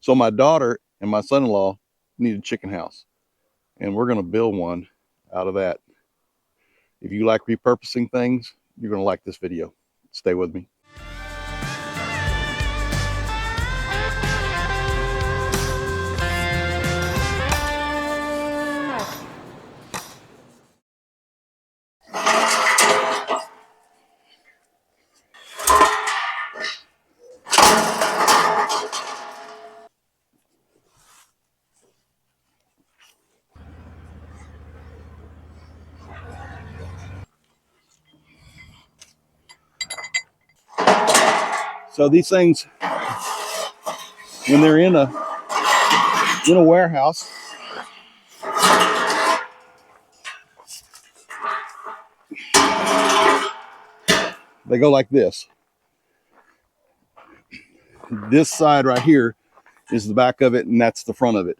So my daughter and my son-in-law need a chicken house, and we're going to build one out of that. If you like repurposing things, you're going to like this video. Stay with me. So these things, when they're in a warehouse, they go like this. This side right here is the back of it, and that's the front of it.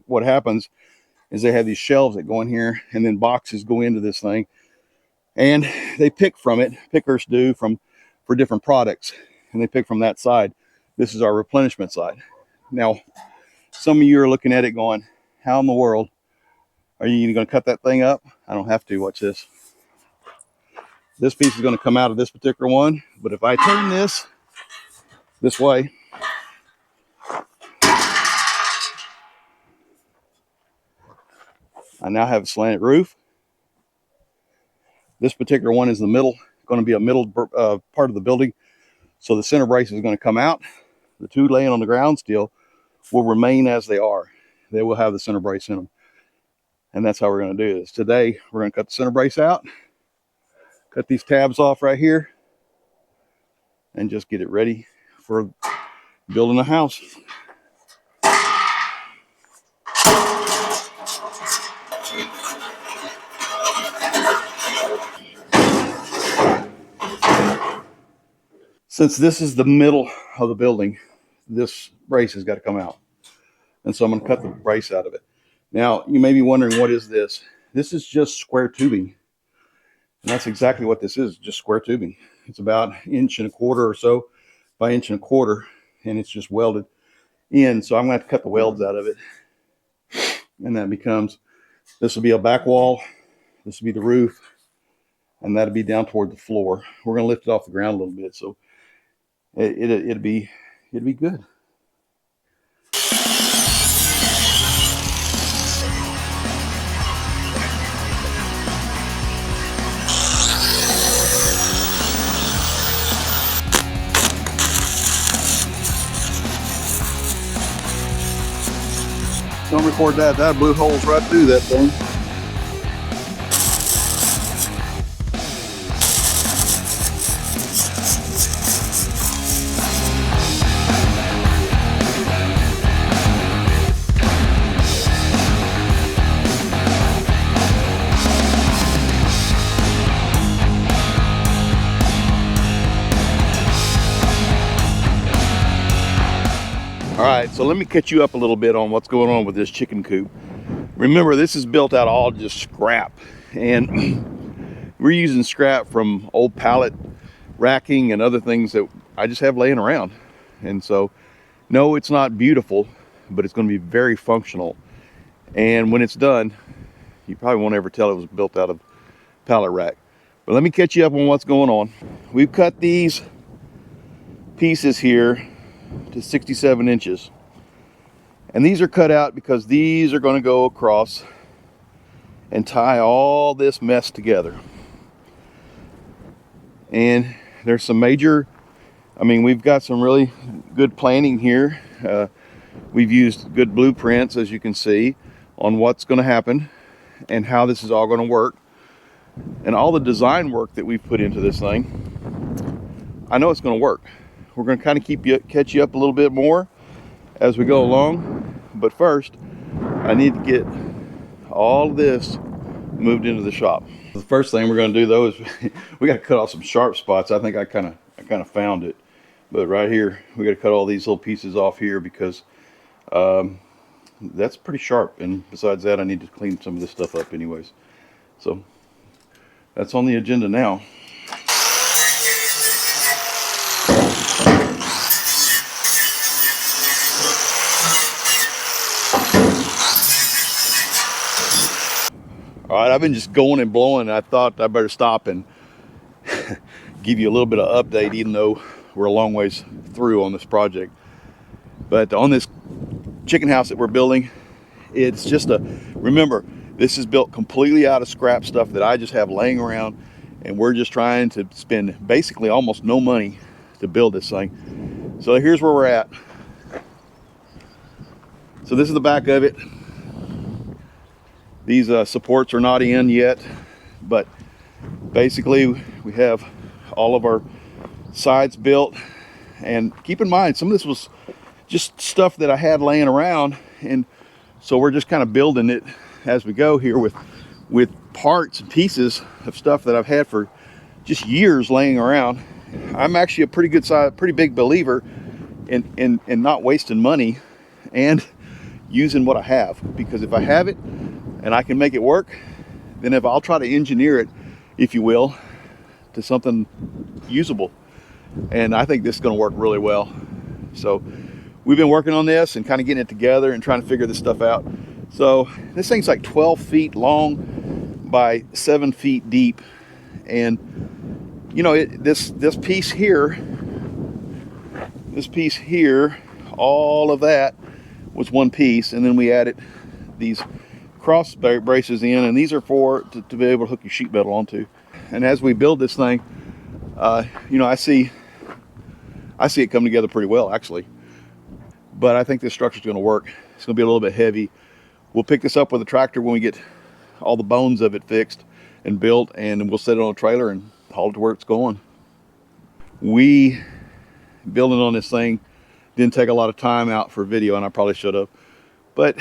What happens is they have these shelves that go in here, and then boxes go into this thing, and they pick from it. Pickers do for different products, and they pick from that side. This is our replenishment side. Now, some of you are looking at it going, how in the world are you going to cut that thing up? I don't have to. Watch this. This piece is going to come out of this particular one, but if I turn this way, I now have a slanted roof. This particular one is the middle, going to be a middle part of the building. So the center brace is going to come out. The two laying on the ground steel will remain as they are. They will have the center brace in them. And that's how we're going to do this. Today, we're going to cut the center brace out, cut these tabs off right here, and just get it ready for building a house. Since this is the middle of the building, this brace has got to come out. And so I'm going to cut the brace out of it. Now, you may be wondering, what is this? This is just square tubing. And that's exactly what this is, just square tubing. It's about 1.25 inches or so by 1.25 inches, and it's just welded in. So I'm going to have to cut the welds out of it. And that becomes, this will be a back wall, this will be the roof, and that'll be down toward the floor. We're going to lift it off the ground a little bit, so it'll be good. Don't record that. That blew holes right through that thing. All right, so let me catch you up a little bit on what's going on with this chicken coop. Remember, this is built out all just scrap, and we're using scrap from old pallet racking and other things that I just have laying around. And so, no, it's not beautiful, but it's going to be very functional. And when it's done, you probably won't ever tell it was built out of pallet rack. But let me catch you up on what's going on. We've cut these pieces here to 67 inches. And these are cut out because these are going to go across and tie all this mess together. And there's some major, we've got some really good planning here. We've used good blueprints, as you can see, on what's going to happen and how this is all going to work. And all the design work that we've put into this thing, I know it's going to work. We're going to kind of catch you up a little bit more as we go along. But first, I need to get all of this moved into the shop. The first thing we're going to do, though, is we got to cut off some sharp spots. I think I kind of found it. But right here, we got to cut all these little pieces off here because that's pretty sharp. And besides that, I need to clean some of this stuff up anyways. So that's on the agenda now. All right, I've been just going and blowing. I thought I better stop and give you a little bit of update, even though we're a long ways through on this project. But on this chicken house that we're building, it's just remember, this is built completely out of scrap stuff that I just have laying around, and we're just trying to spend basically almost no money to build this thing. So here's where we're at. So this is the back of it. These supports are not in yet, but basically we have all of our sides built. And keep in mind, some of this was just stuff that I had laying around, and so we're just kind of building it as we go here with parts and pieces of stuff that I've had for just years laying around. I'm actually a pretty good size, pretty big believer in not wasting money and using what I have, because if I have it and I can make it work, then if I'll try to engineer it, if you will, to something usable. And I think this is going to work really well. So we've been working on this and kind of getting it together and trying to figure this stuff out. So this thing's like 12 feet long by 7 feet deep. And you know, this piece here, all of that was one piece, and then we added these cross braces in, and these are to be able to hook your sheet metal onto. And as we build this thing, you know, I see it come together pretty well, actually. But I think this structure is going to work. It's going to be a little bit heavy. We'll pick this up with a tractor when we get all the bones of it fixed and built, and then we'll set it on a trailer and haul it to where it's going. Building on this thing didn't take a lot of time out for video, and I probably should have. But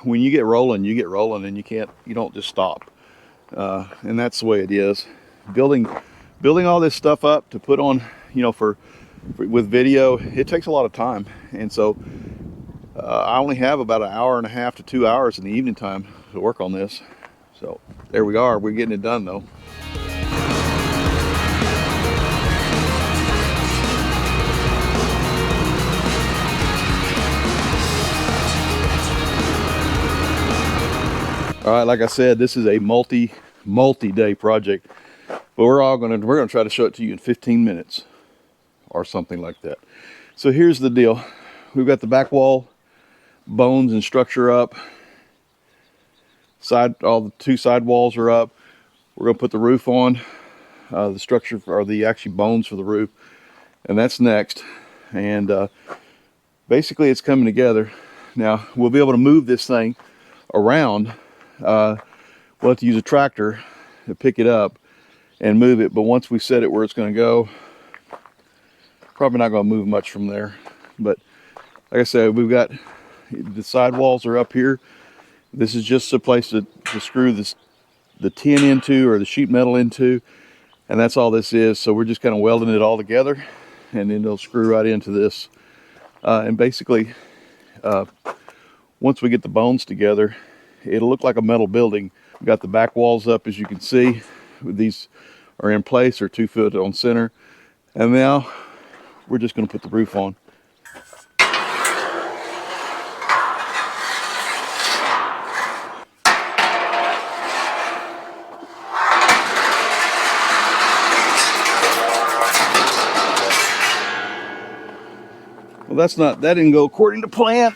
when you get rolling, and you don't just stop. And that's the way it is. Building all this stuff up to put on, you know, with video, it takes a lot of time. And so I only have about an hour and a half to 2 hours in the evening time to work on this. So there we are. We're getting it done though. All right, like I said, this is a multi-day project, but we're gonna try to show it to you in 15 minutes or something like that. So here's the deal. We've got the back wall bones and structure up. All the two side walls are up. We're gonna put the roof on, the structure, or the actual bones for the roof, and that's next. And basically it's coming together. Now we'll be able to move this thing around. We'll have to use a tractor to pick it up and move it, but once we set it where it's going to go, probably not going to move much from there. But like I said, we've got the side walls are up here. This is just a place to screw the tin into, or the sheet metal into, and that's all this is. So we're just kind of welding it all together, and then it'll screw right into this. And basically, once we get the bones together, it'll look like a metal building. We've got the back walls up, as you can see. These are in place, or 2 foot on center. And now we're just going to put the roof on. Well, that didn't go according to plan.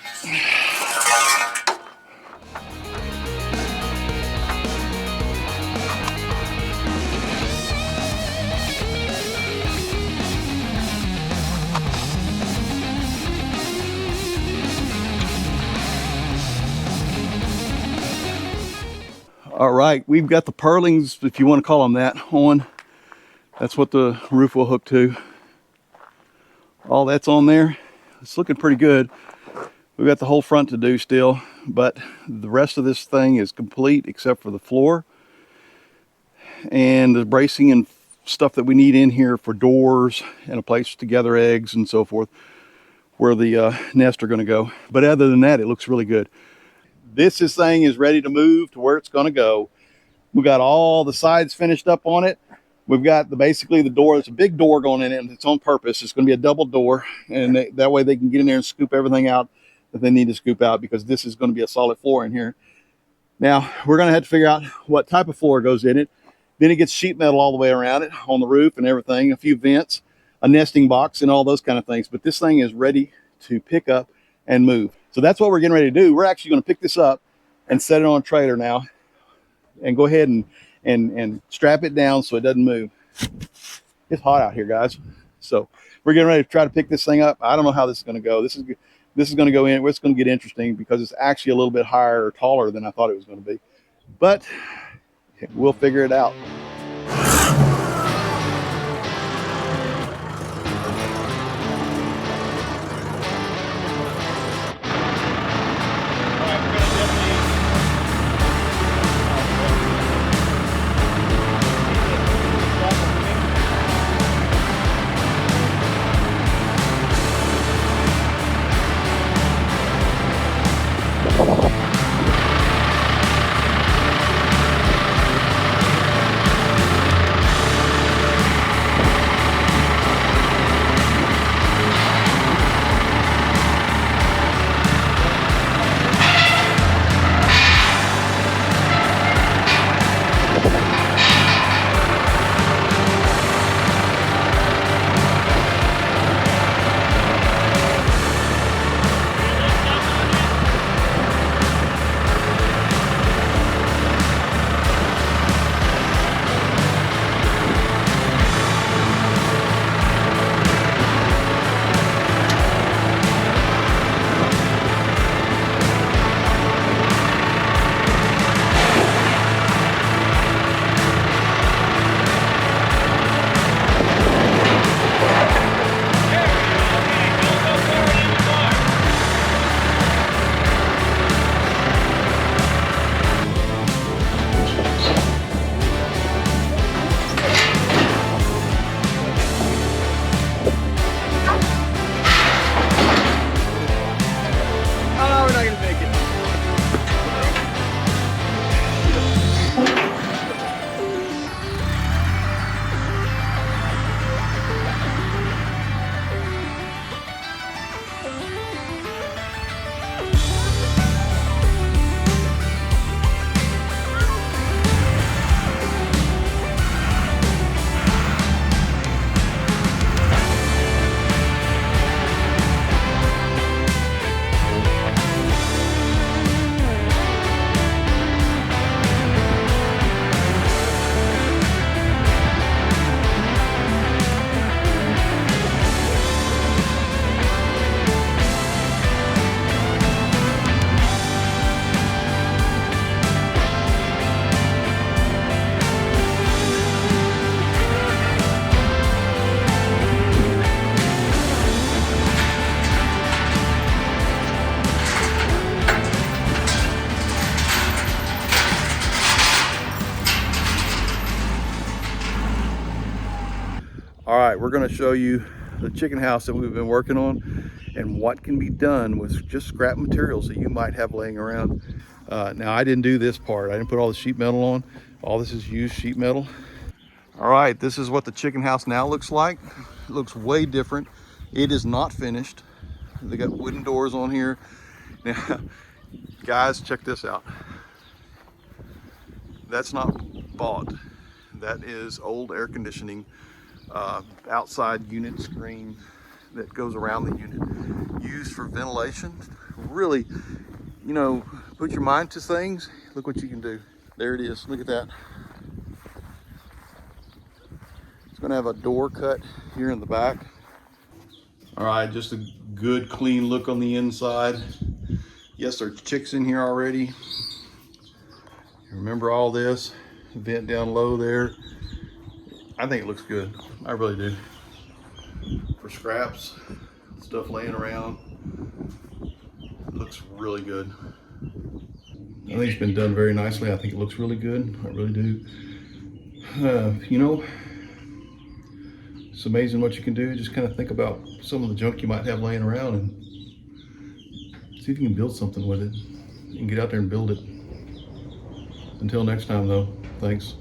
All right, we've got the purlings, if you want to call them that, on. That's what the roof will hook to. All that's on there. It's looking pretty good. We've got the whole front to do still, but the rest of this thing is complete except for the floor and the bracing and stuff that we need in here for doors and a place to gather eggs and so forth, where the nests are going to go. But other than that, it looks really good. This thing is ready to move to where it's going to go. We got all the sides finished up on it. We've got basically the door. It's a big door going in it, and it's on purpose. It's going to be a double door, and that way they can get in there and scoop everything out that they need to scoop out, because this is going to be a solid floor in here. Now we're gonna have to figure out what type of floor goes in it. Then it gets sheet metal all the way around it on the roof and everything, a few vents, a nesting box, and all those kind of things. But this thing is ready to pick up and move. So that's what we're getting ready to do. We're actually gonna pick this up and set it on a trailer now and go ahead and strap it down so it doesn't move. It's hot out here, guys. So we're getting ready to try to pick this thing up. I don't know how this is gonna go. This is gonna go in, it's gonna get interesting because it's actually a little bit higher or taller than I thought it was gonna be. But we'll figure it out. All right, we're going to show you the chicken house that we've been working on and what can be done with just scrap materials that you might have laying around. Now, I didn't do this part. I didn't put all the sheet metal on. All this is used sheet metal. All right, this is what the chicken house now looks like. It looks way different. It is not finished. They got wooden doors on here. Now, guys, check this out. That's not bought. That is old air conditioning. Outside unit screen that goes around the unit, used for ventilation. Really, you know, put your mind to things, look what you can do. There it is, look at that. It's gonna have a door cut here in the back. All right, just a good clean look on the inside. Yes, there's chicks in here already. Remember all this, vent down low there. I think it looks good. I really do. For scraps, stuff laying around, it looks really good. I think it's been done very nicely. I think it looks really good. I really do. You know, it's amazing what you can do. Just kind of think about some of the junk you might have laying around and see if you can build something with it. You can get out there and build it. Until next time though, thanks.